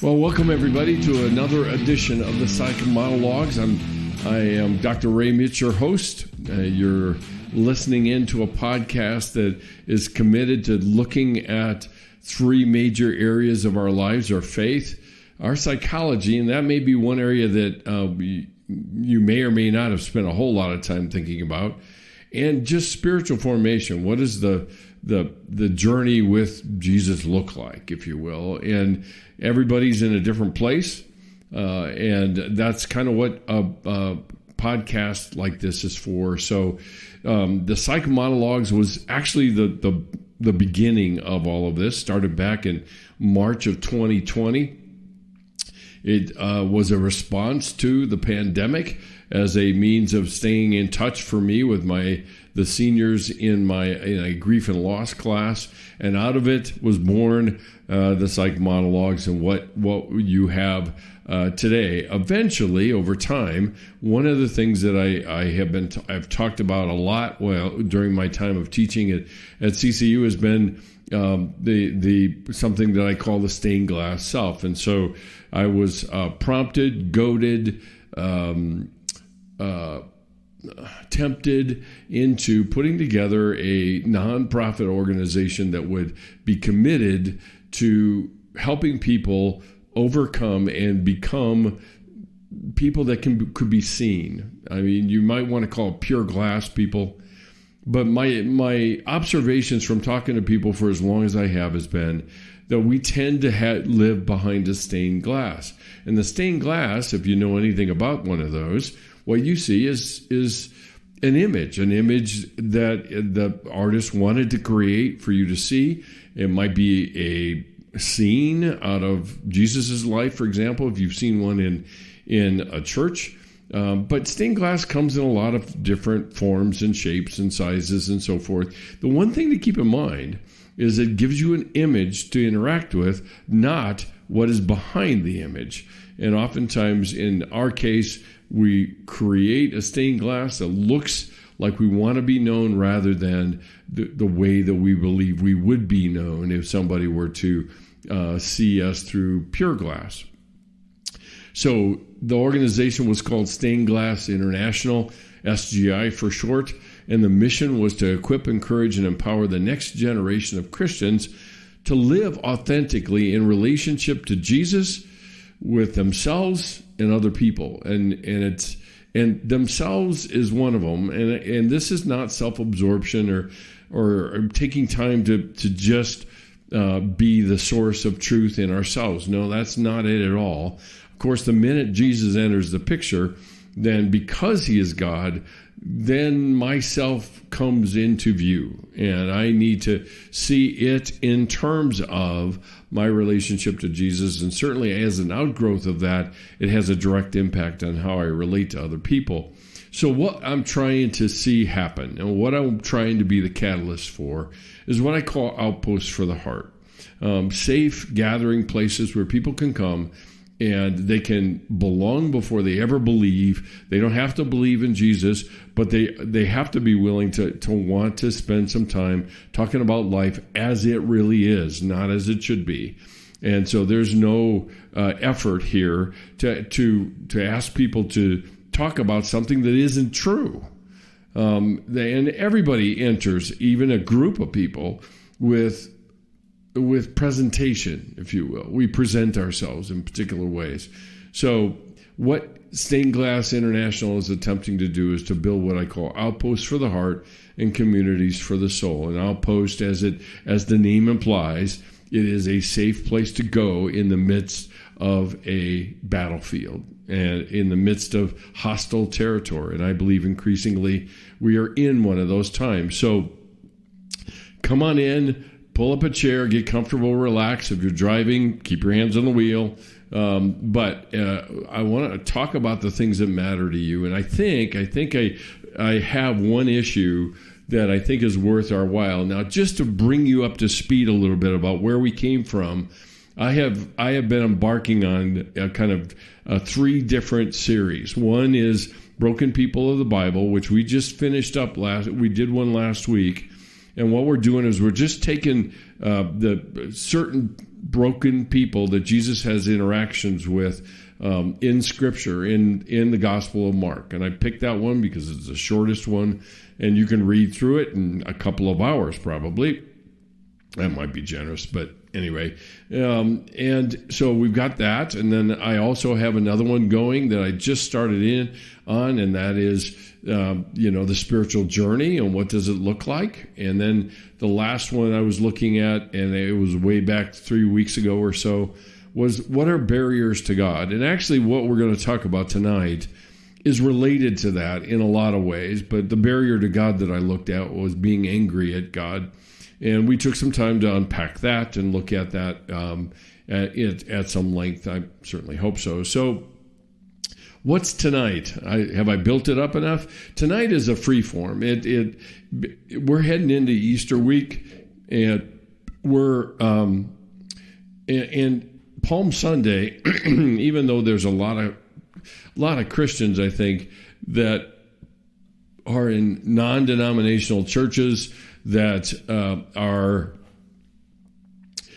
Well, welcome everybody to another edition of the Psych Monologues. I am Dr. Ray Mitch, your host. You're listening into a podcast that is committed to looking at three major areas of our lives: our faith, our psychology, and that may be one area that you may or may not have spent a whole lot of time thinking about, and just spiritual formation. What does the journey with Jesus look like, if you will? And everybody's in a different place, and that's kind of what a podcast like this is for. So the Psych Monologues was actually the beginning of all of this. Started back in March of 2020. It was a response to the pandemic as a means of staying in touch for me with the seniors in a grief and loss class, and out of it was born the Psych Monologues and what you have today. Eventually, over time, one of the things that I've talked about a lot during my time of teaching at CCU has been the something that I call the stained glass self. And so I was prompted, goaded, tempted into putting together a nonprofit organization that would be committed to helping people overcome and become people that could be seen. I mean, you might want to call it pure glass people, but my observations from talking to people for as long as I have has been that we tend to live behind a stained glass. And the stained glass, if you know anything about one of those, what you see is an image that the artist wanted to create for you to see. It might be a scene out of Jesus's life, for example, if you've seen one in a church. But stained glass comes in a lot of different forms and shapes and sizes and so forth. The one thing to keep in mind is it gives you an image to interact with, not what is behind the image. And oftentimes, in our case, we create a stained glass that looks like we want to be known rather than the way that we believe we would be known if somebody were to see us through pure glass. So the organization was called Stained Glass International, SGI for short, and the mission was to equip, encourage, and empower the next generation of Christians to live authentically in relationship to Jesus, with themselves and other people, and themselves is one of them, and this is not self-absorption or taking time to just be the source of truth in ourselves. No, that's not it at all. Of course, the minute Jesus enters the picture, then because he is God, then myself comes into view, and I need to see it in terms of my relationship to Jesus, and certainly as an outgrowth of that, it has a direct impact on how I relate to other people. So what I'm trying to see happen, and what I'm trying to be the catalyst for, is what I call outposts for the heart. Safe gathering places where people can come and they can belong before they ever believe. They don't have to believe in Jesus, but they have to be willing to want to spend some time talking about life as it really is, not as it should be. And so there's no effort here to ask people to talk about something that isn't true. And everybody enters, even a group of people, with presentation, if you will. We present ourselves in particular ways. So what Stained Glass International is attempting to do is to build what I call outposts for the heart and communities for the soul. An outpost, as the name implies, it is a safe place to go in the midst of a battlefield and in the midst of hostile territory. And I believe increasingly we are in one of those times. So come on in. Pull up a chair, get comfortable, relax. If you're driving, keep your hands on the wheel. But I want to talk about the things that matter to you. And I think I have one issue that I think is worth our while. Now, just to bring you up to speed a little bit about where we came from, I have been embarking on a kind of three different series. One is Broken People of the Bible, which we just finished up we did one last week. And what we're doing is we're just taking the certain broken people that Jesus has interactions with in Scripture, in the Gospel of Mark. And I picked that one because it's the shortest one, and you can read through it in a couple of hours probably. That might be generous, but anyway. And so we've got that. And then I also have another one going that I just started on, and that is, the spiritual journey and what does it look like. And then the last one I was looking at, and it was way back 3 weeks ago or so, was what are barriers to God? And actually what we're going to talk about tonight is related to that in a lot of ways. But the barrier to God that I looked at was being angry at God. And we took some time to unpack that and look at that at some length. I certainly hope so. So what's tonight? Have I built it up enough? Tonight is a free form. We're heading into Easter week, and we're and Palm Sunday. Even though there's a lot of Christians, I think, that are in non-denominational churches that are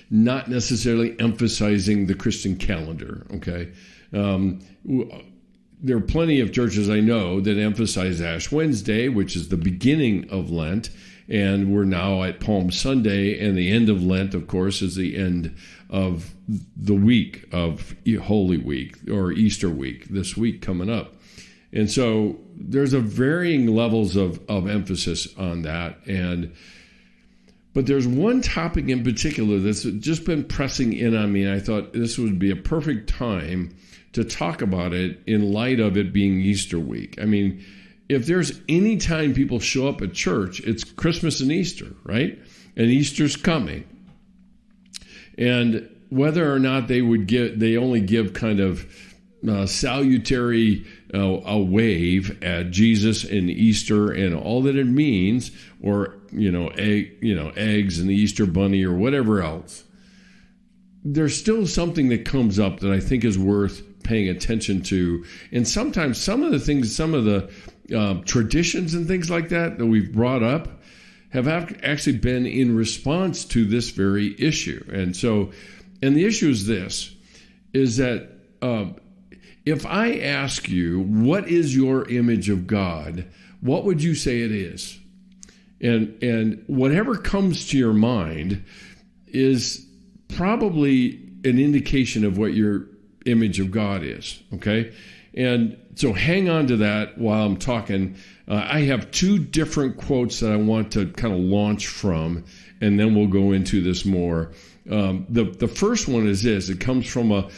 not necessarily emphasizing the Christian calendar, okay? There are plenty of churches I know that emphasize Ash Wednesday, which is the beginning of Lent, and we're now at Palm Sunday, and the end of Lent, of course, is the end of the week of Holy Week or Easter week, this week coming up. And so there's a varying levels of emphasis on that. But there's one topic in particular that's just been pressing in on me, and I thought this would be a perfect time to talk about it in light of it being Easter week. I mean, if there's any time people show up at church, it's Christmas and Easter, right? And Easter's coming. And whether or not they only give kind of salutary a wave at Jesus and Easter and all that it means, or eggs and the Easter bunny or whatever else, there's still something that comes up that I think is worth paying attention to. And sometimes some of the traditions and things like that we've brought up have actually been in response to this very issue. And the issue is this, is that if I ask you, what is your image of God, what would you say it is? And whatever comes to your mind is probably an indication of what your image of God is, okay? And so hang on to that while I'm talking. I have two different quotes that I want to kind of launch from, and then we'll go into this more. The first one is this. It comes from a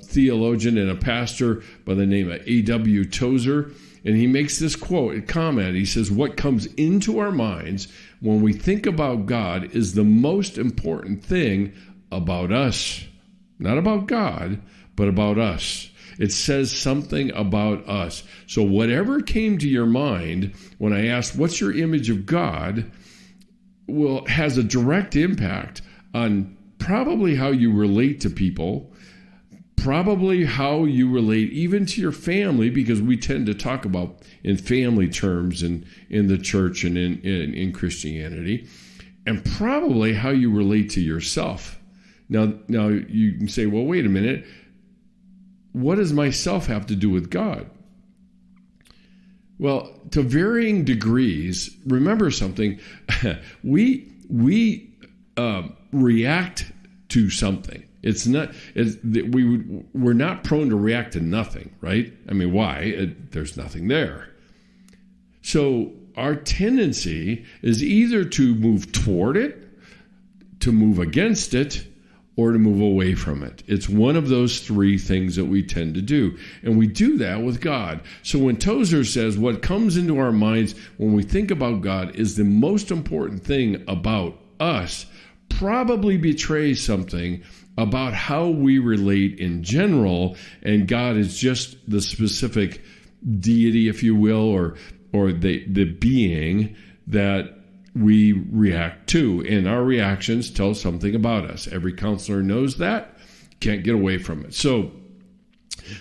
theologian and a pastor by the name of A.W. Tozer, and he makes this comment. He says, what comes into our minds when we think about God is the most important thing about us. Not about God, but about us. It says something about us. So whatever came to your mind when I asked, what's your image of God, has a direct impact on probably how you relate to people, probably how you relate even to your family, because we tend to talk about in family terms in the church and in Christianity, and probably how you relate to yourself. Now you can say, well, wait a minute. What does myself have to do with God? Well, to varying degrees, remember something. we react to something. We're not prone to react to nothing, right? I mean, why? There's nothing there. So our tendency is either to move toward it, to move against it, or to move away from it. It's one of those three things that we tend to do. And we do that with God. So when Tozer says what comes into our minds when we think about God is the most important thing about us, probably betrays something about how we relate in general, and God is just the specific deity, if you will, or the being that we react to, and our reactions tell something about us. Every counselor knows that, can't get away from it. So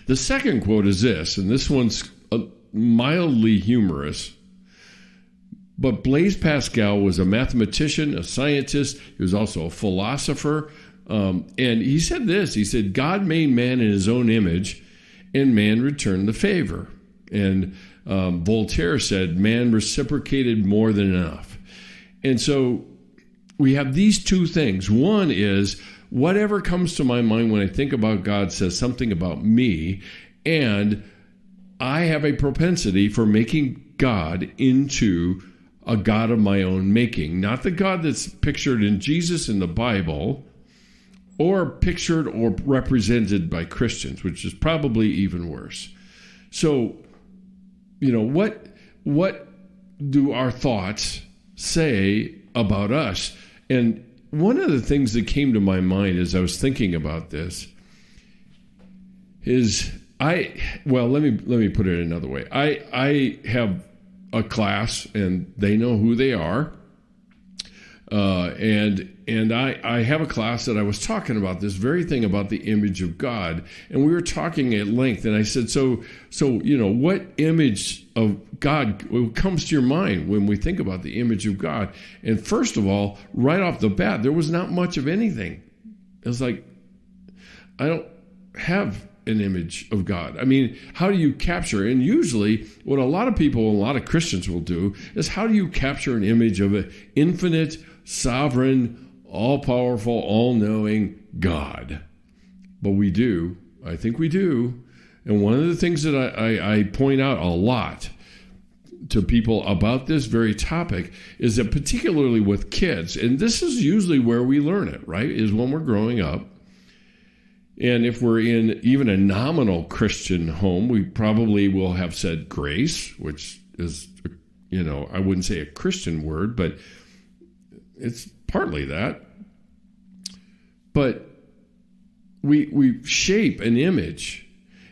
the second quote is this, and this one's mildly humorous. But Blaise Pascal was a mathematician, a scientist. He was also a philosopher. And he said this. He said, God made man in his own image, and man returned the favor. And Voltaire said, man reciprocated more than enough. And so we have these two things. One is whatever comes to my mind when I think about God says something about me, and I have a propensity for making God into a God of my own making, not the God that's pictured in Jesus in the Bible or pictured or represented by Christians, which is probably even worse. So, what do our thoughts say about us? And one of the things that came to my mind as I was thinking about this is let me put it another way. I have a class, and they know who they are. And I have a class that I was talking about this very thing about the image of God, and we were talking at length. And I said, so what image of God comes to your mind when we think about the image of God? And first of all, right off the bat, there was not much of anything. It was like, I don't have an image of God. I mean, how do you capture? And usually what a lot of people, a lot of Christians will do is, how do you capture an image of an infinite, sovereign, all-powerful, all-knowing God? But we do. I think we do. And one of the things that I point out a lot to people about this very topic is that, particularly with kids, and this is usually where we learn it, right, is when we're growing up. And if we're in even a nominal Christian home, we probably will have said grace, which is, I wouldn't say a Christian word, but it's partly that. But we shape an image.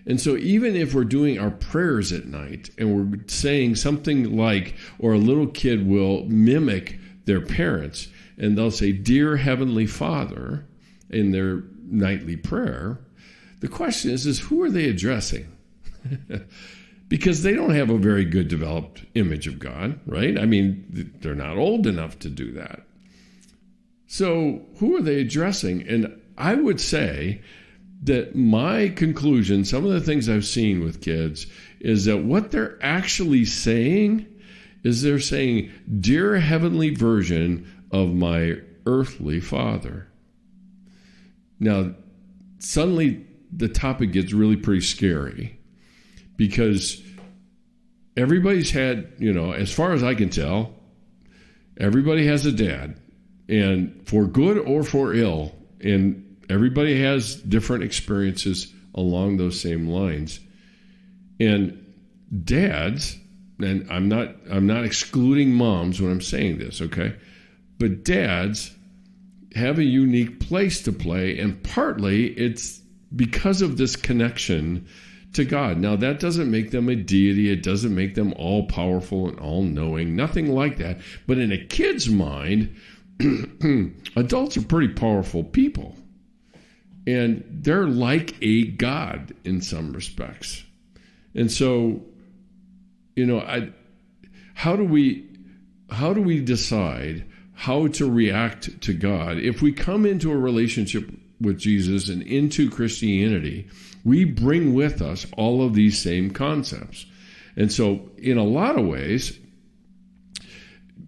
And so even if we're doing our prayers at night and we're saying something like, or a little kid will mimic their parents, and they'll say, "Dear Heavenly Father," in their nightly prayer, the question is who are they addressing? Because they don't have a very good developed image of God, right? I mean, they're not old enough to do that. So who are they addressing? And I would say that my conclusion, some of the things I've seen with kids, is that what they're actually saying is they're saying, "Dear heavenly version of my earthly father." Now, suddenly the topic gets really pretty scary, because everybody's had, as far as I can tell, everybody has a dad, and for good or for ill, and everybody has different experiences along those same lines. And dads, and I'm not excluding moms when I'm saying this, okay? But dads have a unique place to play, and partly it's because of this connection to God. Now, that doesn't make them a deity. It doesn't make them all-powerful and all-knowing, nothing like that. But in a kid's mind, adults are pretty powerful people, and they're like a God in some respects. And so, how do we decide how to react to God? If we come into a relationship with Jesus and into Christianity, we bring with us all of these same concepts. And so in a lot of ways,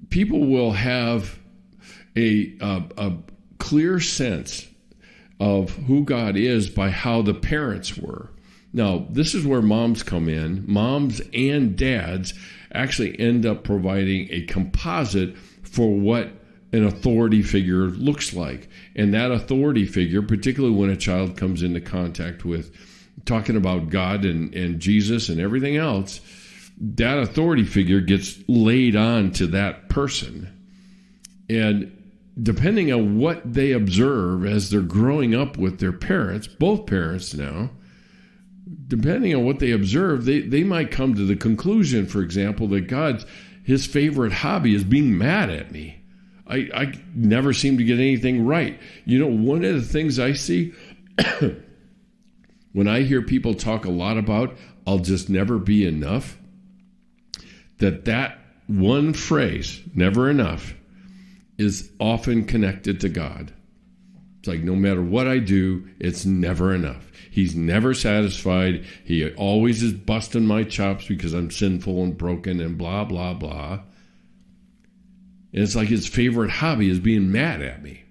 people will have a clear sense of who God is by how the parents were. Now, this is where moms come in. Moms and dads actually end up providing a composite for what an authority figure looks like. And that authority figure, particularly when a child comes into contact with talking about God and Jesus and everything else, that authority figure gets laid on to that person. And depending on what they observe as they're growing up with their parents, both parents now, depending on what they observe, they might come to the conclusion, for example, that his favorite hobby is being mad at me. I never seem to get anything right. One of the things I see when I hear people talk a lot about, "I'll just never be enough," that one phrase, never enough, is often connected to God. It's like no matter what I do, it's never enough. He's never satisfied. He always is busting my chops because I'm sinful and broken and blah, blah, blah. And it's like his favorite hobby is being mad at me.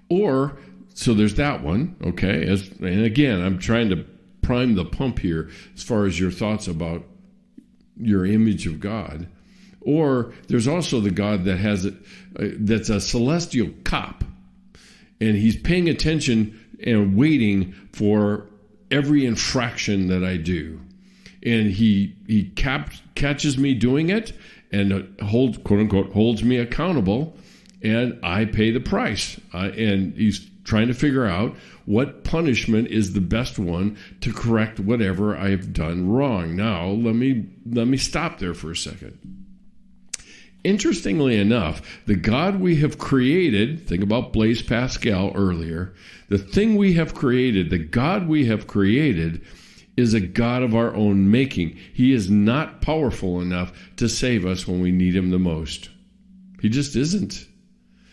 Or, so there's that one, okay? And again, I'm trying to prime the pump here as far as your thoughts about your image of God. Or there's also the God that has that's a celestial cop, and he's paying attention and waiting for every infraction that I do, and he catches me doing it and quote unquote holds me accountable, and I pay the price. And he's trying to figure out what punishment is the best one to correct whatever I have done wrong. Now, let me stop there for a second. Interestingly enough, the God we have created, think about Blaise Pascal earlier, the thing we have created, the God we have created is a God of our own making. He is not powerful enough to save us when we need him the most. He just isn't.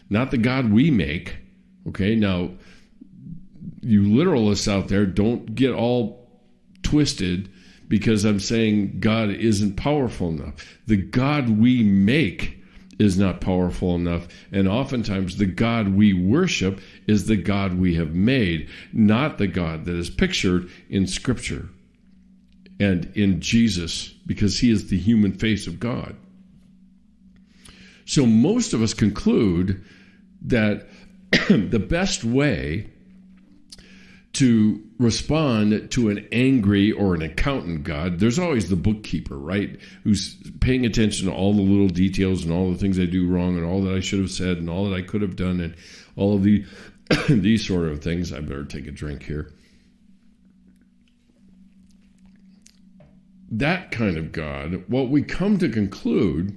Not the God we make. Okay, now, you literalists out there, don't get all twisted because I'm saying God isn't powerful enough. The God we make is not powerful enough. And oftentimes the God we worship is the God we have made, not the God that is pictured in Scripture and in Jesus, because he is the human face of God. So most of us conclude that the best way to respond to an angry or an accountant God, there's always the bookkeeper, right? Who's paying attention to all the little details and all the things I do wrong and all that I should have said and all that I could have done and all of these sort of things. I better take a drink here. That kind of God, what we come to conclude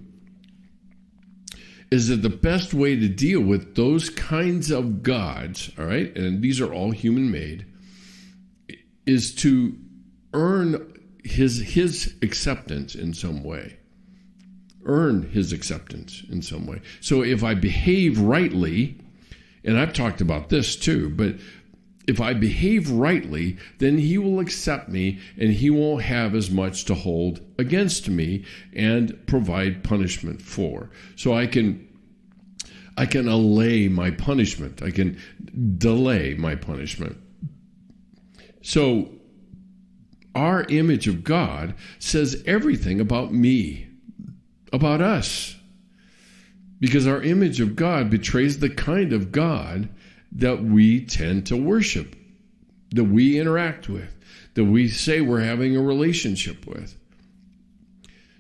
is that the best way to deal with those kinds of gods, all right, and these are all human-made, is to earn his acceptance in some way. Earn his acceptance in some way. So if I behave rightly, and I've talked about this too, but if I behave rightly, then he will accept me and he won't have as much to hold against me and provide punishment for. So I can allay my punishment. I can delay my punishment. So our image of God says everything about me, about us, because our image of God betrays the kind of God that we tend to worship, that we interact with, that we say we're having a relationship with.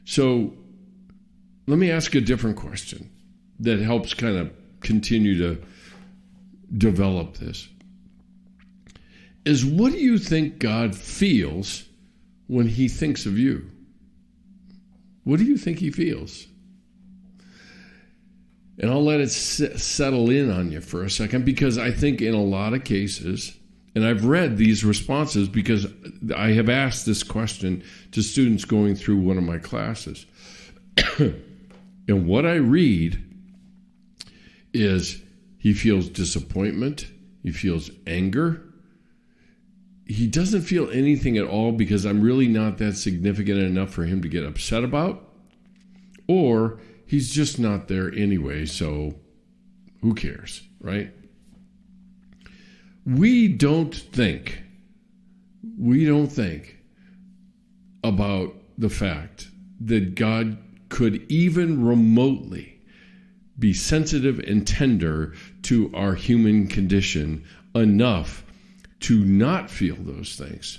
So let me ask a different question that helps kind of continue to develop this. Is what do you think God feels when he thinks of you? What do you think he feels? And I'll let it settle in on you for a second, because I think in a lot of cases, and I've read these responses because I have asked this question to students going through one of my classes. And what I read is he feels disappointment, he feels anger. He doesn't feel anything at all because I'm really not that significant enough for him to get upset about. Or he's just not there anyway, so who cares, right? We don't think about the fact that God could even remotely be sensitive and tender to our human condition enough to not feel those things.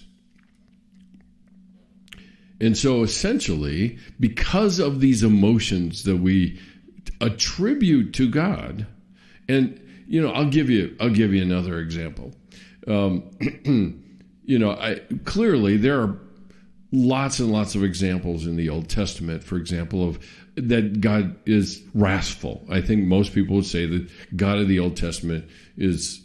And so essentially, because of these emotions that we attribute to God, and I'll give you another example. Clearly there are lots and lots of examples in the Old Testament, for example, of that God is wrathful. I think most people would say that God of the Old Testament is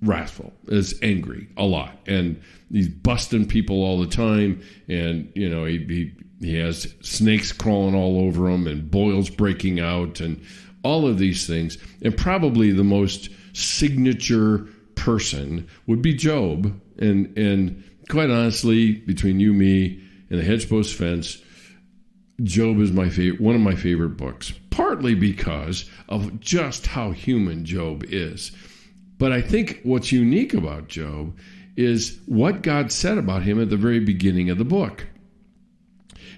wrathful, is angry a lot, and he's busting people all the time, and he He has snakes crawling all over him and boils breaking out and all of these things. And probably the most signature person would be Job. And quite honestly, between you, me, and the hedge post fence, Job is one of my favorite books, partly because of just how human Job is. But I think what's unique about Job is what God said about him at the very beginning of the book.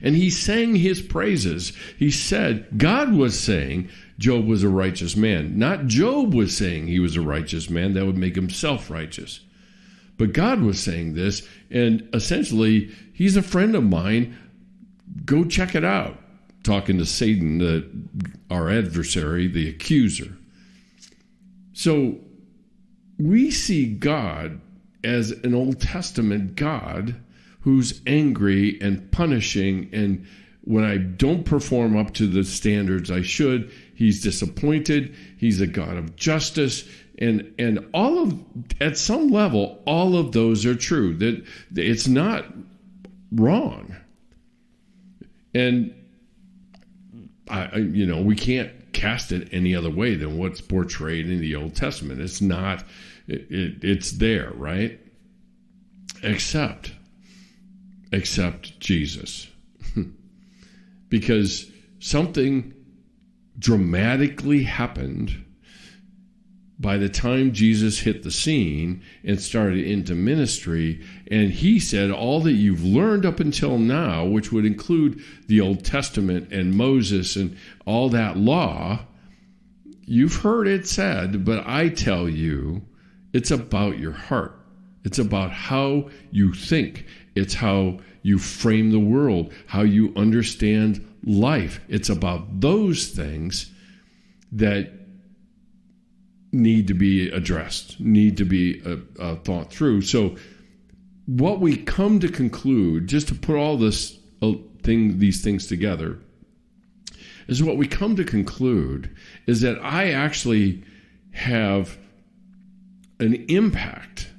And he sang his praises. He said, God was saying Job was a righteous man. Not Job was saying he was a righteous man. That would make him self-righteous. But God was saying this, and essentially, he's a friend of mine. Go check it out. Talking to Satan, our adversary, the accuser. So we see God as an Old Testament God who's angry and punishing, and when I don't perform up to the standards I should, he's disappointed. He's a God of justice, and all of, at some level, all of those are true. That it's not wrong, and we can't cast it any other way than what's portrayed in the Old Testament. It's not. It's there, right? Except Jesus. Because something dramatically happened by the time Jesus hit the scene and started into ministry. And he said, all that you've learned up until now, which would include the Old Testament and Moses and all that law, you've heard it said, but I tell you, it's about your heart. It's about how you think. It's how you frame the world, how you understand life. It's about those things that need to be addressed, need to be thought through. So what we come to conclude, just to put all these things together, is what we come to conclude is that I actually have an impact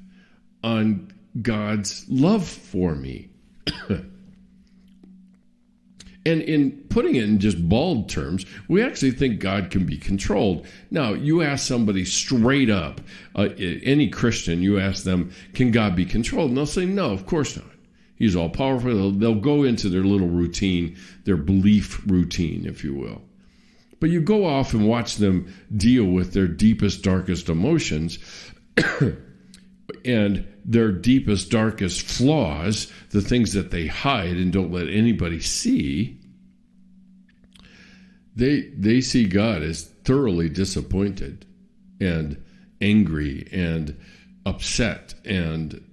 on God's love for me. And in putting it in just bald terms, we actually think God can be controlled. Now, you ask somebody straight up, any Christian, you ask them, can God be controlled? And they'll say, no, of course not. He's all powerful. They'll go into their little routine, their belief routine, if you will. But you go off and watch them deal with their deepest, darkest emotions and their deepest, darkest flaws, the things that they hide and don't let anybody see. They see God as thoroughly disappointed and angry and upset and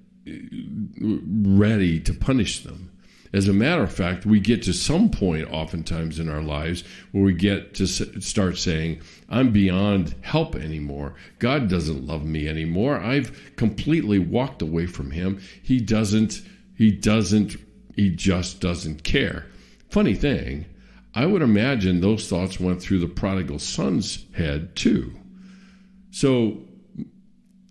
ready to punish them. As a matter of fact, we get to some point oftentimes in our lives where we get to start saying, I'm beyond help anymore. God doesn't love me anymore. I've completely walked away from him. He just doesn't care. Funny thing, I would imagine those thoughts went through the prodigal son's head too. So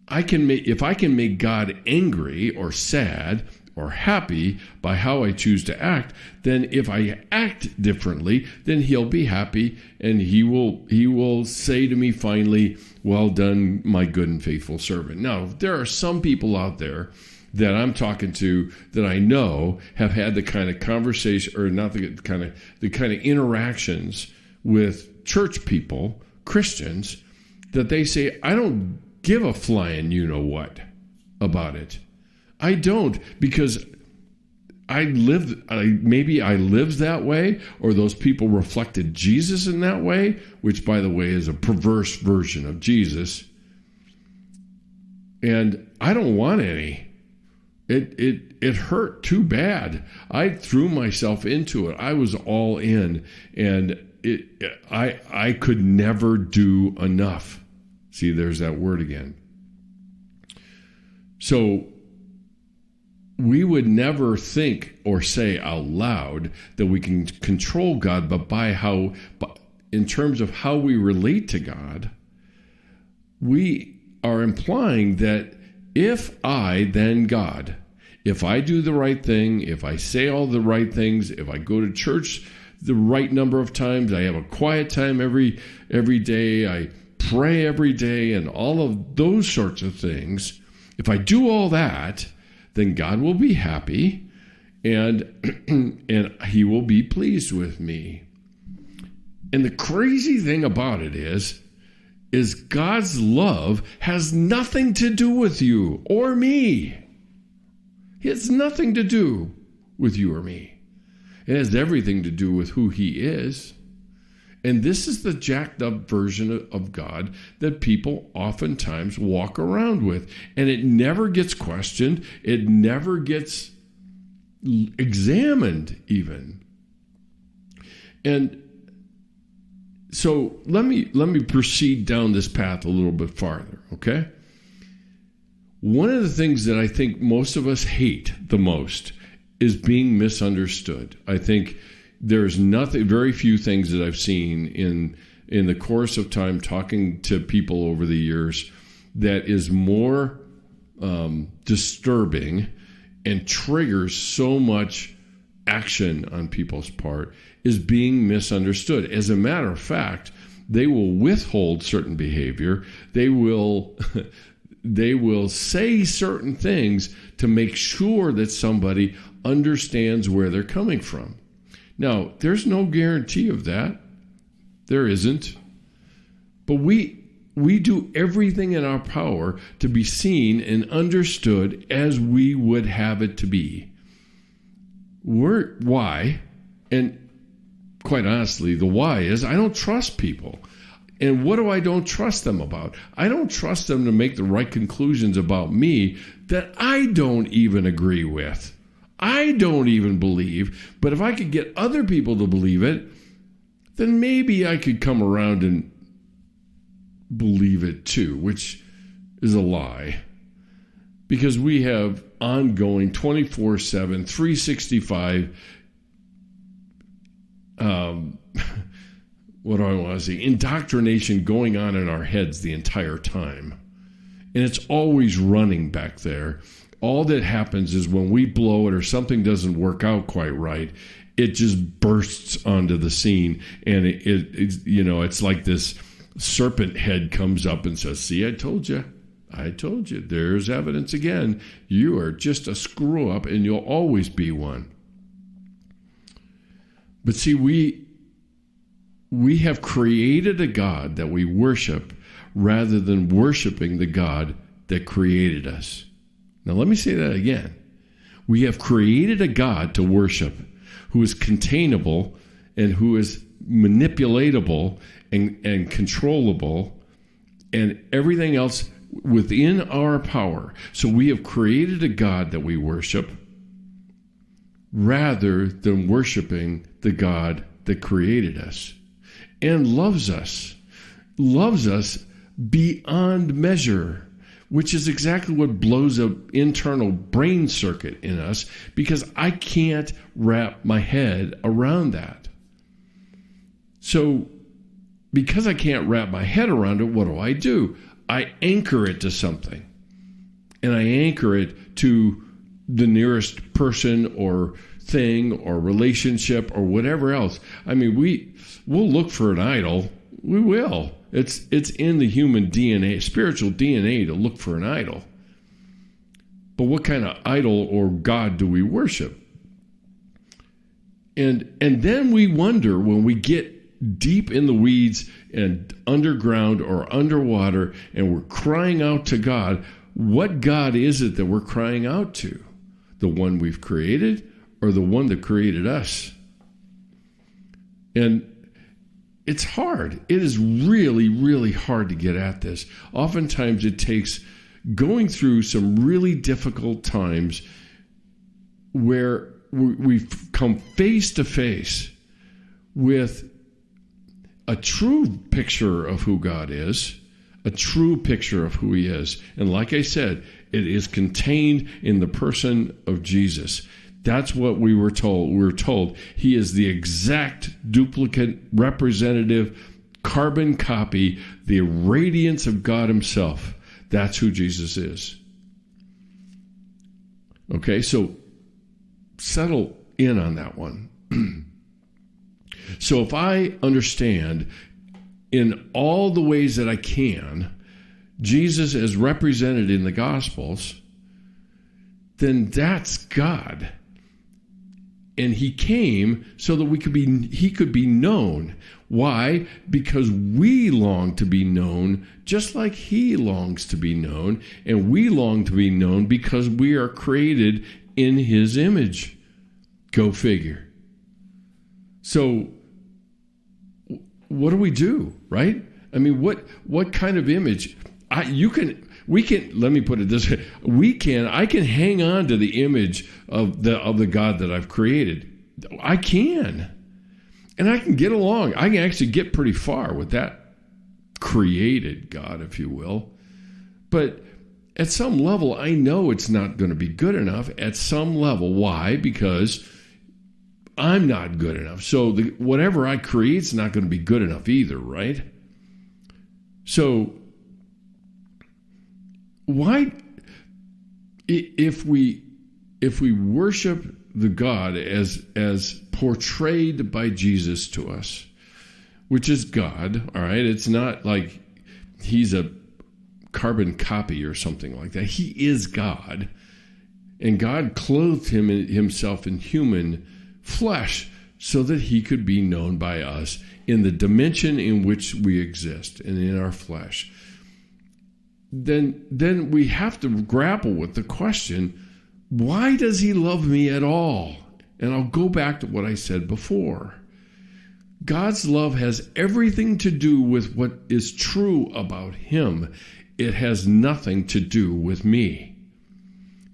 if I can make God angry or sad or happy by how I choose to act, then if I act differently, then he'll be happy and he will say to me finally, well done, my good and faithful servant. Now, there are some people out there that I'm talking to that I know have had the kind of conversation, or not the kind of interactions with church people, Christians, that they say, I don't give a flying you-know-what about it. I don't, because maybe I lived that way, or those people reflected Jesus in that way, which, by the way, is a perverse version of Jesus. And I don't want any. It hurt too bad. I threw myself into it. I was all in, and I could never do enough. See, there's that word again. So we would never think or say out loud that we can control God, but in terms of how we relate to God, we are implying that if I, then God, if I do the right thing, if I say all the right things, if I go to church the right number of times, I have a quiet time every day, I pray every day, and all of those sorts of things, if I do all that, then God will be happy and he will be pleased with me. And the crazy thing about it is God's love has nothing to do with you or me. It has nothing to do with you or me. It has everything to do with who he is. And this is the jacked up version of God that people oftentimes walk around with. And it never gets questioned. It never gets examined even. And so let me proceed down this path a little bit farther, okay? One of the things that I think most of us hate the most is being misunderstood. I think there's very few things that I've seen in the course of time talking to people over the years that is more disturbing and triggers so much action on people's part is being misunderstood. As a matter of fact, they will withhold certain behavior. They will say certain things to make sure that somebody understands where they're coming from. Now, there's no guarantee of that. There isn't. But we do everything in our power to be seen and understood as we would have it to be. Why? And quite honestly, the why is I don't trust people. And what do I don't trust them about? I don't trust them to make the right conclusions about me that I don't even agree with. I don't even believe. But if I could get other people to believe it, then maybe I could come around and believe it too, which is a lie. Because we have ongoing 24/7, 365, what do I want to say, indoctrination going on in our heads the entire time. And it's always running back there. All that happens is when we blow it or something doesn't work out quite right, it just bursts onto the scene. And it's like this serpent head comes up and says, see, I told you. I told you. There's evidence again. You are just a screw up and you'll always be one. But see, we have created a God that we worship rather than worshiping the God that created us. Now, let me say that again. We have created a God to worship who is containable and who is manipulatable and controllable and everything else within our power. So we have created a God that we worship rather than worshiping the God that created us and loves us beyond measure, which is exactly what blows an internal brain circuit in us because I can't wrap my head around that. So because I can't wrap my head around it, what do? I anchor it to something. And I anchor it to the nearest person or thing or relationship or whatever else. I mean, we'll look for an idol. We will. It's in the human DNA, spiritual DNA, to look for an idol. But what kind of idol or God do we worship? And then we wonder when we get deep in the weeds and underground or underwater and we're crying out to God, what God is it that we're crying out to? The one we've created or the one that created us? And it's hard. It is really, really hard to get at this. Oftentimes it takes going through some really difficult times where we've come face to face with a true picture of who God is, a true picture of who he is. And like I said, it is contained in the person of Jesus. That's what we were told. We were told he is the exact duplicate, representative, carbon copy, the radiance of God himself. That's who Jesus is. Okay, so settle in on that one. So if I understand in all the ways that I can, Jesus as represented in the Gospels, then that's God. And he came so that he could be known. Why? Because we long to be known just like he longs to be known. And we long to be known because we are created in his image. Go figure. So what do, right? I mean, what kind of image? Let me put it this way. I can hang on to the image of the God that I've created. I can. And I can get along. I can actually get pretty far with that created God, if you will. But at some level, I know it's not going to be good enough at some level. Why? Because I'm not good enough. So whatever I create is not going to be good enough either, right? So why, if we worship the God as portrayed by Jesus to us, which is God, all right? It's not like he's a carbon copy or something like that. He is God, and God clothed himself in human flesh so that he could be known by us in the dimension in which we exist and in our flesh. Then we have to grapple with the question, why does he love me at all? And I'll go back to what I said before. God's love has everything to do with what is true about him. It has nothing to do with me.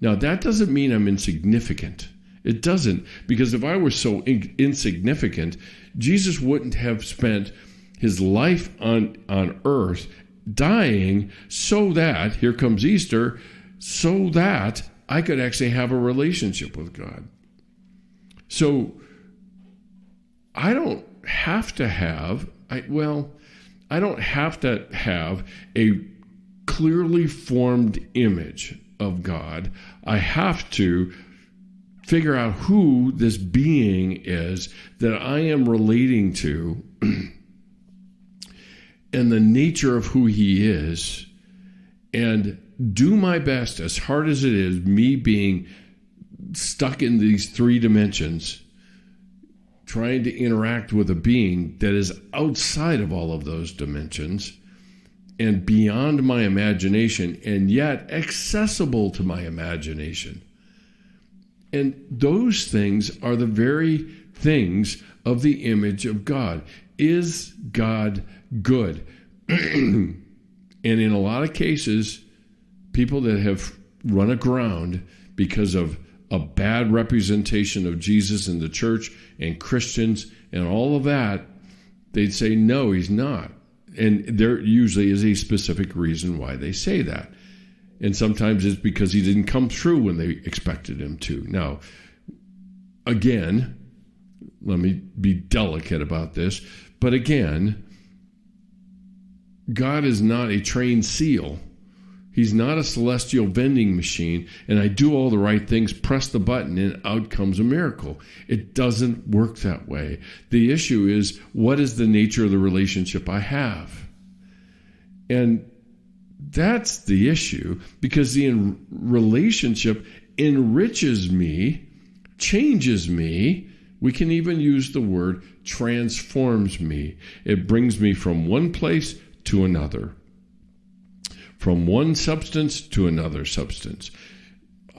Now, that doesn't mean I'm insignificant. It doesn't, because if I were so insignificant, Jesus wouldn't have spent his life on earth dying so that, here comes Easter, so that I could actually have a relationship with God. So I don't have to have a clearly formed image of God. I have to figure out who this being is that I am relating to and the nature of who he is, and do my best, as hard as it is, me being stuck in these three dimensions, trying to interact with a being that is outside of all of those dimensions and beyond my imagination, and yet accessible to my imagination. And those things are the very things of the image of God. Is God good? And in a lot of cases, people that have run aground because of a bad representation of Jesus in the church and Christians and all of that, they'd say, no, he's not. And there usually is a specific reason why they say that. And sometimes it's because he didn't come through when they expected him to. Now, again, let me be delicate about this, but again, God is not a trained seal. He's not a celestial vending machine, and I do all the right things, press the button, and out comes a miracle. It doesn't work that way. The issue is, what is the nature of the relationship I have? And that's the issue, because the relationship enriches me, changes me. We can even use the word transforms me. It brings me from one place to another, from one substance to another substance.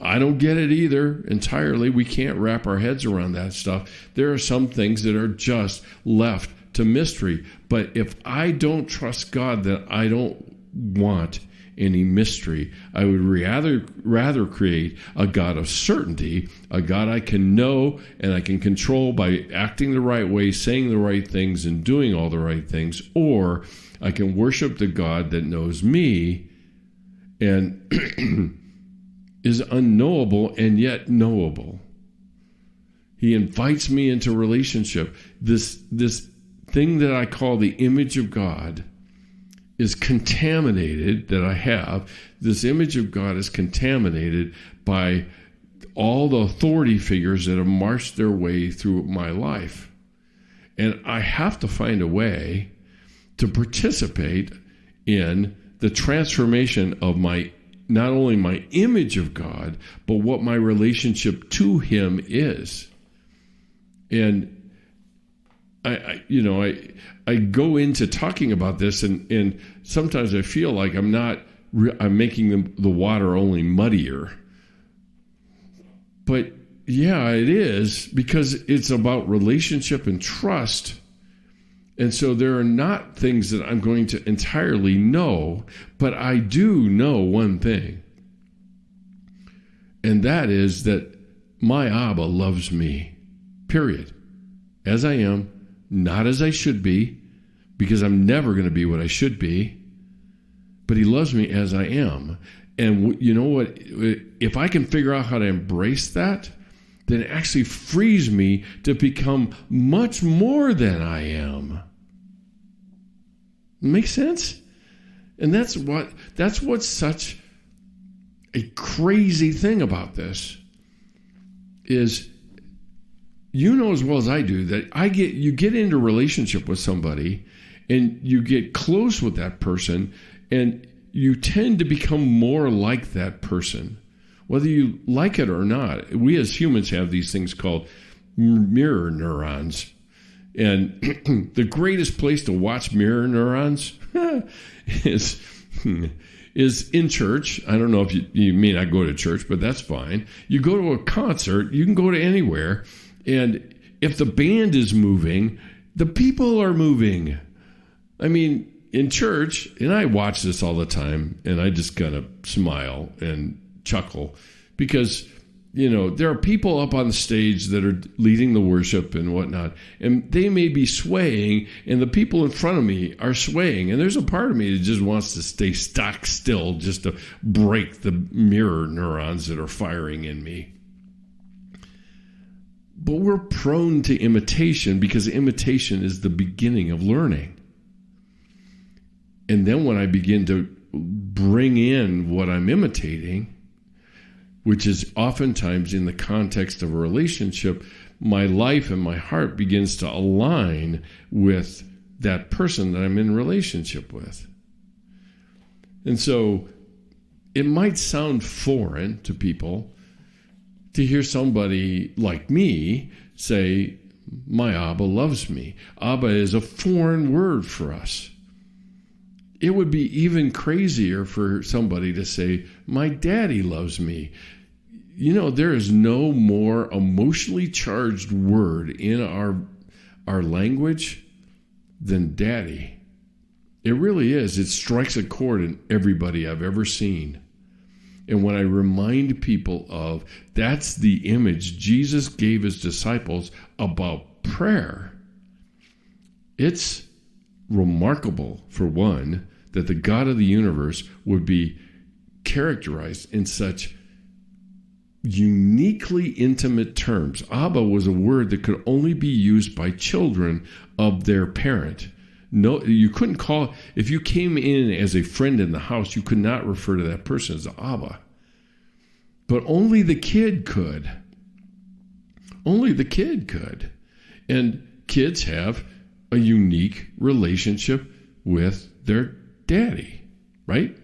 I don't get it either entirely. We can't wrap our heads around that stuff. There are some things that are just left to mystery. But if I don't trust God, then I don't want any mystery. I would rather create a God of certainty, a God I can know and I can control by acting the right way, saying the right things, and doing all the right things. Or I can worship the God that knows me and is unknowable and yet knowable. He invites me into relationship. This thing that I call the image of God is contaminated, that I have. This image of God is contaminated by all the authority figures that have marched their way through my life. And I have to find a way to participate in the transformation of not only my image of God, but what my relationship to him is. And I go into talking about this, and sometimes I feel like I'm making the water only muddier. But yeah, it is, because it's about relationship and trust. And so there are not things that I'm going to entirely know, but I do know one thing. And that is that my Abba loves me, period. As I am, not as I should be, because I'm never going to be what I should be, but he loves me as I am. And you know what? If I can figure out how to embrace that, then it actually frees me to become much more than I am. Makes sense? And that's what's such a crazy thing about this is, you know as well as I do that you get into a relationship with somebody and you get close with that person and you tend to become more like that person, whether you like it or not. We as humans have these things called mirror neurons. And the greatest place to watch mirror neurons is in church. I don't know if you may not go to church, but that's fine. You go to a concert, you can go to anywhere. And if the band is moving, the people are moving. I mean, in church, and I watch this all the time, and I just kind of smile and chuckle because, there are people up on the stage that are leading the worship and whatnot, and they may be swaying, and the people in front of me are swaying, and there's a part of me that just wants to stay stock still just to break the mirror neurons that are firing in me. But we're prone to imitation because imitation is the beginning of learning. And then when I begin to bring in what I'm imitating, which is oftentimes in the context of a relationship, my life and my heart begins to align with that person that I'm in relationship with. And so it might sound foreign to people to hear somebody like me say, my Abba loves me. Abba is a foreign word for us. It would be even crazier for somebody to say, my daddy loves me. There is no more emotionally charged word in our language than daddy. It really is. It strikes a chord in everybody I've ever seen. And when I remind people of that's the image Jesus gave his disciples about prayer, it's remarkable, for one, that the God of the universe would be characterized in such uniquely intimate terms. Abba was a word that could only be used by children of their parent. No, you couldn't call, if you came in as a friend in the house, you could not refer to that person as Abba. But only the kid could. Only the kid could. And kids have a unique relationship with their daddy, right?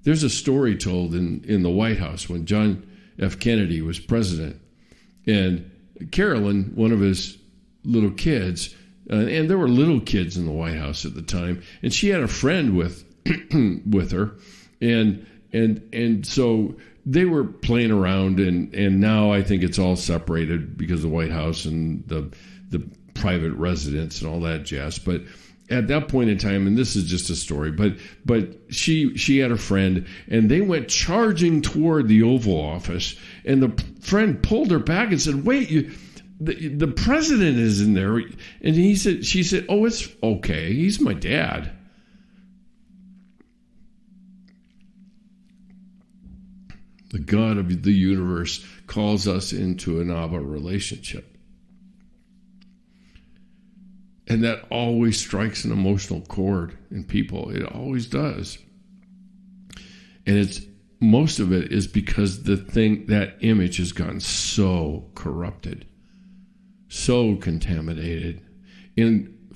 There's a story told in the White House when John F. Kennedy was president. And Carolyn, one of his little kids, and there were little kids in the White House at the time, and she had a friend with her, and so they were playing around, and now I think it's all separated because of the White House and the private residence and all that jazz. But at that point in time, and this is just a story, but she had a friend, and they went charging toward the Oval Office, and the friend pulled her back and said, "Wait, the president is in there." And she said, "Oh, it's okay. He's my dad." The God of the universe calls us into an Abba relationship. And that always strikes an emotional chord in people. It always does. And most of it is because that image has gotten so corrupted, so contaminated,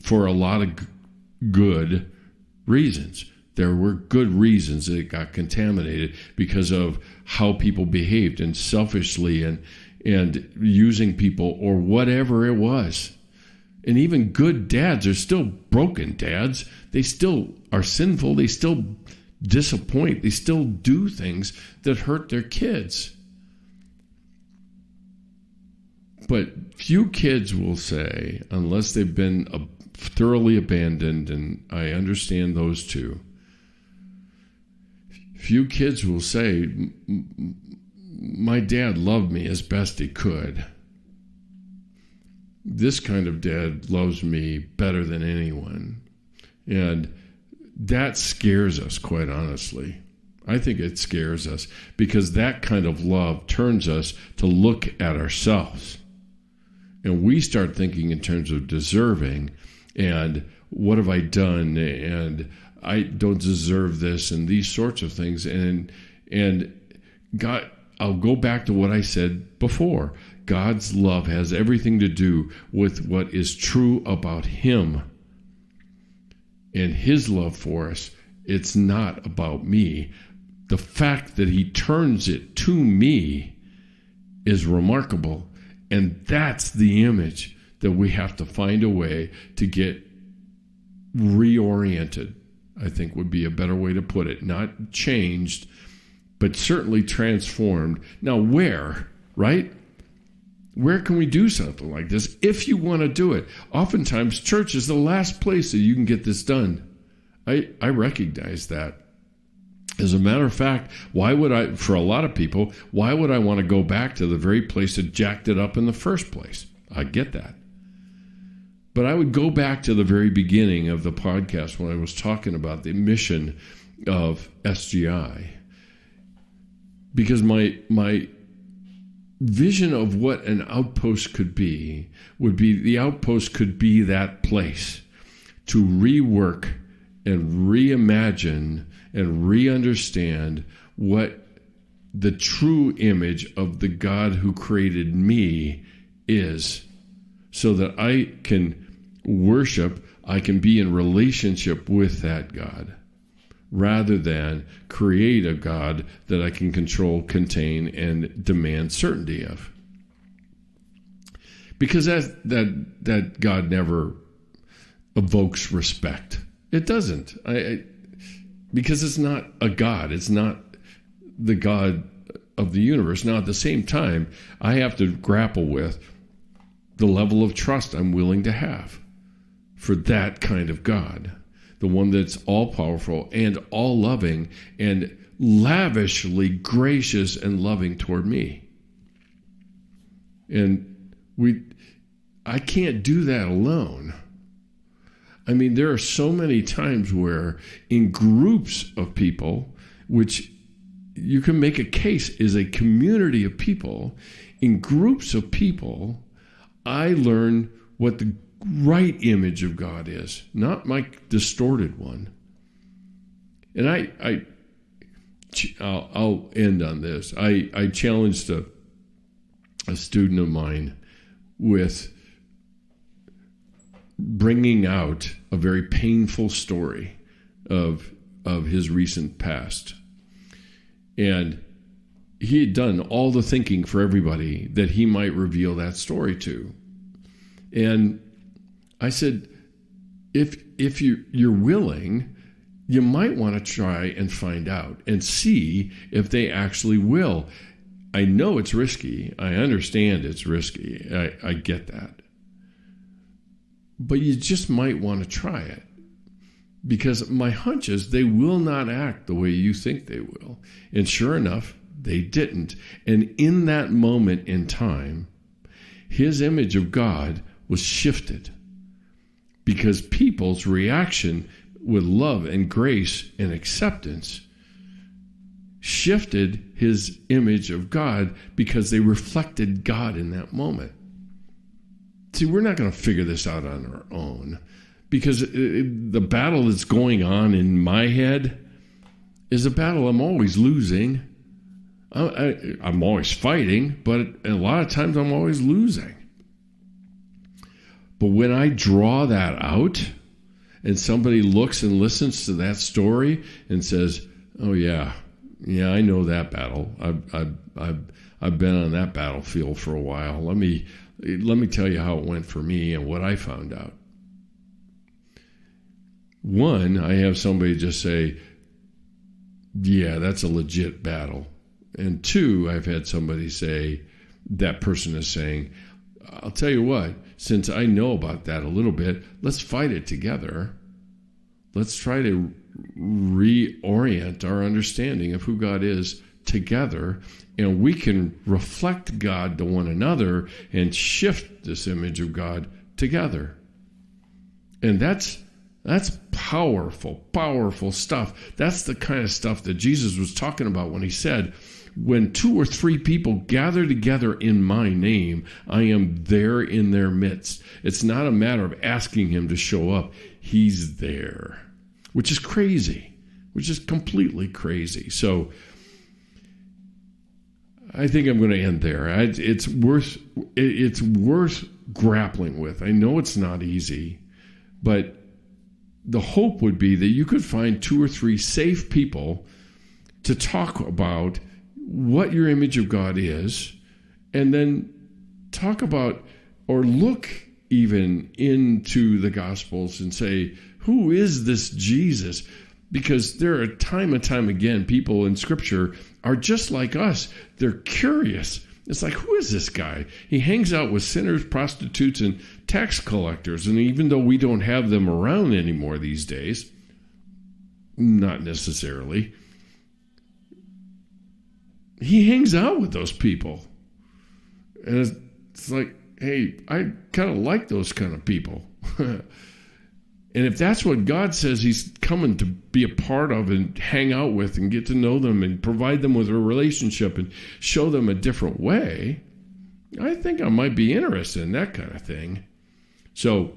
for a lot of good reasons. There were good reasons that it got contaminated because of how people behaved, and selfishly and using people or whatever it was. And even good dads are still broken dads. They still are sinful. They still disappoint. They still do things that hurt their kids. But few kids will say, unless they've been thoroughly abandoned, and I understand those too, few kids will say, my dad loved me as best he could. This kind of dad loves me better than anyone. And that scares us, quite honestly. I think it scares us because that kind of love turns us to look at ourselves. And we start thinking in terms of deserving and what have I done, and I don't deserve this, and these sorts of things. And God, I'll go back to what I said before. God's love has everything to do with what is true about him and his love for us. It's not about me. The fact that he turns it to me is remarkable. And that's the image that we have to find a way to get reoriented, I think would be a better way to put it. Not changed, but certainly transformed. Now, where, right? Where can we do something like this if you want to do it? Oftentimes, church is the last place that you can get this done. I recognize that. As a matter of fact, for a lot of people, why would I want to go back to the very place that jacked it up in the first place? I get that. But I would go back to the very beginning of the podcast when I was talking about the mission of SGI. Because my vision of what an outpost could be would be the outpost could be that place to rework and reimagine and re-understand what the true image of the God who created me is, so that I can worship, I can be in relationship with that God, rather than create a God that I can control, contain, and demand certainty of. Because that God never evokes respect. It doesn't. Because it's not a God. It's not the God of the universe. Now, at the same time, I have to grapple with the level of trust I'm willing to have for that kind of God. The one that's all-powerful and all-loving and lavishly gracious and loving toward me. And I can't do that alone. I mean, there are so many times where in groups of people, which you can make a case is a community of people, in groups of people, I learn what the right image of God is, not my distorted one. And I'll end on this. I challenged a student of mine with bringing out a very painful story of his recent past. And he had done all the thinking for everybody that he might reveal that story to. And I said, if you're willing, you might want to try and find out and see if they actually will. I know it's risky. I understand it's risky. I get that. But you just might want to try it. Because my hunch is they will not act the way you think they will. And sure enough, they didn't. And in that moment in time, his image of God was shifted. Because people's reaction with love and grace and acceptance shifted his image of God because they reflected God in that moment. See, we're not going to figure this out on our own, because the battle that's going on in my head is a battle I'm always losing. I'm always fighting, but a lot of times I'm always losing. But when I draw that out and somebody looks and listens to that story and says, oh yeah, I know that battle. I've been on that battlefield for a while. Let me tell you how it went for me and what I found out. One, I have somebody just say, yeah, that's a legit battle. And two, I've had somebody say, that person is saying, I'll tell you what, since I know about that a little bit, let's fight it together. Let's try to reorient our understanding of who God is together, and we can reflect God to one another and shift this image of God together. And that's powerful stuff. That's the kind of stuff that Jesus was talking about when he said, when 2 or 3 people gather together in my name, I am there in their midst. It's not a matter of asking him to show up. He's there, which is crazy, which is completely crazy. So I think I'm going to end there. It's worth grappling with. I know it's not easy, but the hope would be that you could find 2 or 3 safe people to talk about what your image of God is, and then talk about or look even into the Gospels and say, who is this Jesus? Because there are time and time again, people in Scripture are just like us. They're curious. It's like, who is this guy? He hangs out with sinners, prostitutes, and tax collectors. And even though we don't have them around anymore these days, not necessarily, he hangs out with those people. And it's like, hey, I kind of like those kind of people. And if that's what God says he's coming to be a part of and hang out with and get to know them and provide them with a relationship and show them a different way, I think I might be interested in that kind of thing. So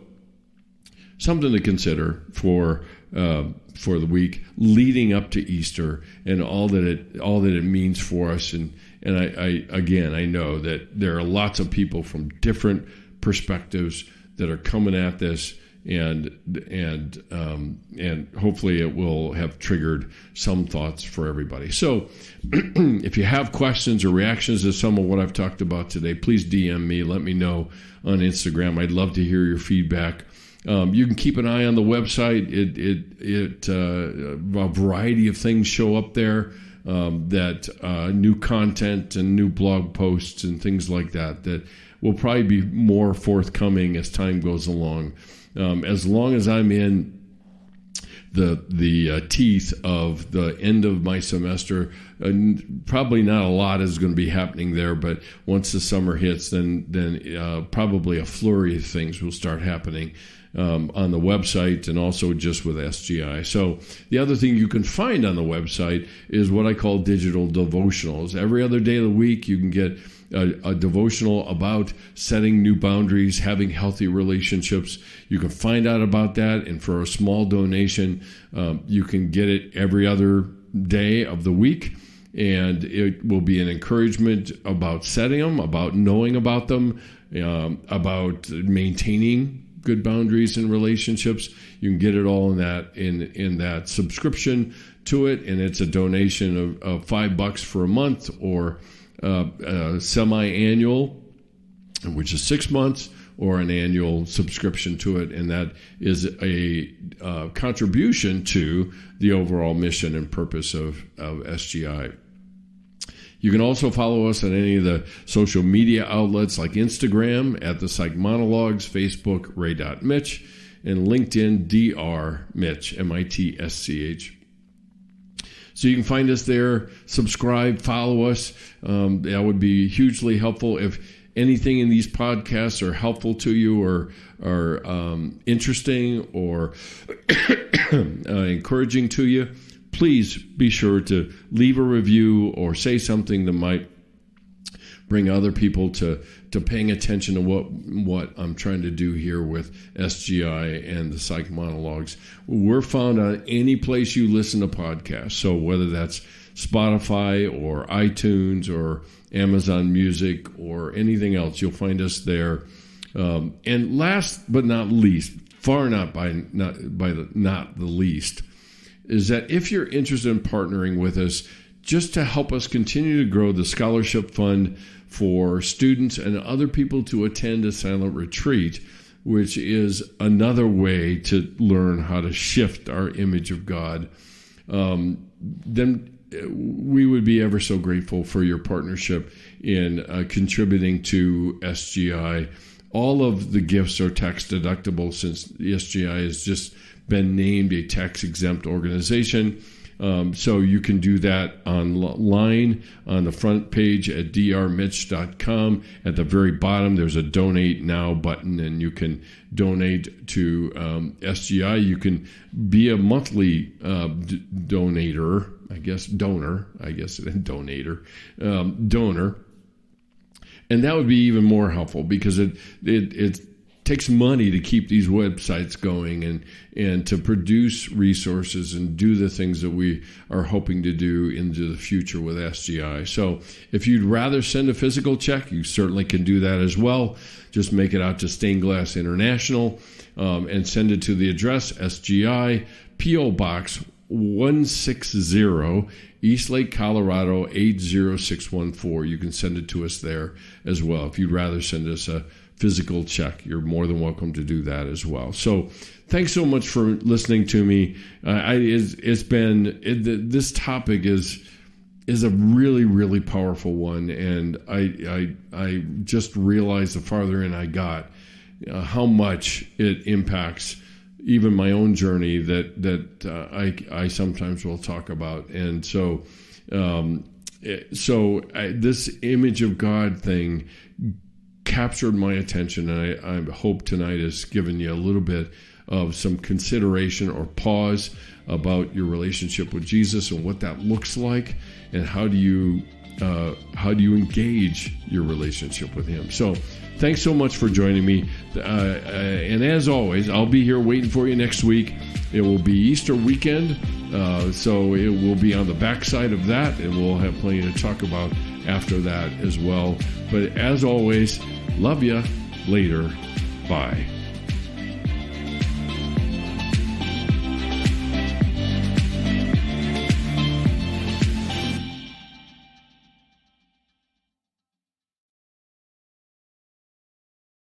something to consider for the week leading up to Easter and all that it means for us. And I know that there are lots of people from different perspectives that are coming at this, and hopefully it will have triggered some thoughts for everybody. So if you have questions or reactions to some of what I've talked about today, please DM me. Let me know on Instagram. I'd love to hear your feedback. You can keep an eye on the website. A variety of things show up there, that new content and new blog posts and things like that will probably be more forthcoming as time goes along. As long as I'm in the teeth of the end of my semester, probably not a lot is going to be happening there. But once the summer hits, then probably a flurry of things will start happening on the website and also just with SGI. So the other thing you can find on the website is what I call digital devotionals. Every other day of the week, you can get a devotional about setting new boundaries, having healthy relationships. You can find out about that, and for a small donation, you can get it every other day of the week, and it will be an encouragement about setting them, about knowing about them, about maintaining good boundaries in relationships. You can get it all in that subscription to it, and it's a donation of $5 for a month, or semi-annual, which is 6 months, or an annual subscription to it, and that is a contribution to the overall mission and purpose of SGI. You can also follow us on any of the social media outlets like Instagram at the Psych Monologues, Facebook Ray.Mitch, and LinkedIn Dr. Mitch, Mitsch. So you can find us there, subscribe, follow us. That would be hugely helpful. If anything in these podcasts are helpful to you or interesting or encouraging to you, please be sure to leave a review or say something that might bring other people to paying attention to what I'm trying to do here with SGI and the Psych Monologues. We're found on any place you listen to podcasts. So whether that's Spotify or iTunes or Amazon Music or anything else, you'll find us there. And last but not least, not the least, is that if you're interested in partnering with us, just to help us continue to grow the scholarship fund for students and other people to attend a silent retreat, which is another way to learn how to shift our image of God, then we would be ever so grateful for your partnership in contributing to SGI. All of the gifts are tax deductible since the SGI has just been named a tax-exempt organization. So you can do that online on the front page at drmitch.com. At the very bottom, there's a Donate Now button, and you can donate to SGI. You can be a monthly donor. And that would be even more helpful because it takes money to keep these websites going and to produce resources and do the things that we are hoping to do into the future with SGI. So if you'd rather send a physical check, you certainly can do that as well. Just make it out to Stained Glass International and send it to the address SGI, P.O. Box 160, Eastlake, Colorado 80614. You can send it to us there as well. If you'd rather send us a physical check, you're more than welcome to do that as well. So thanks so much for listening to me. This topic is a really, really powerful one, and I just realized the farther in I got how much it impacts even my own journey that I sometimes will talk about. And so this image of God thing captured my attention, and I hope tonight has given you a little bit of some consideration or pause about your relationship with Jesus and what that looks like, and how do you engage your relationship with Him. So thanks so much for joining me, and as always, I'll be here waiting for you next week. It will be Easter weekend, so it will be on the backside of that, and we'll have plenty to talk about after that as well. But as always, love ya. Later. Bye.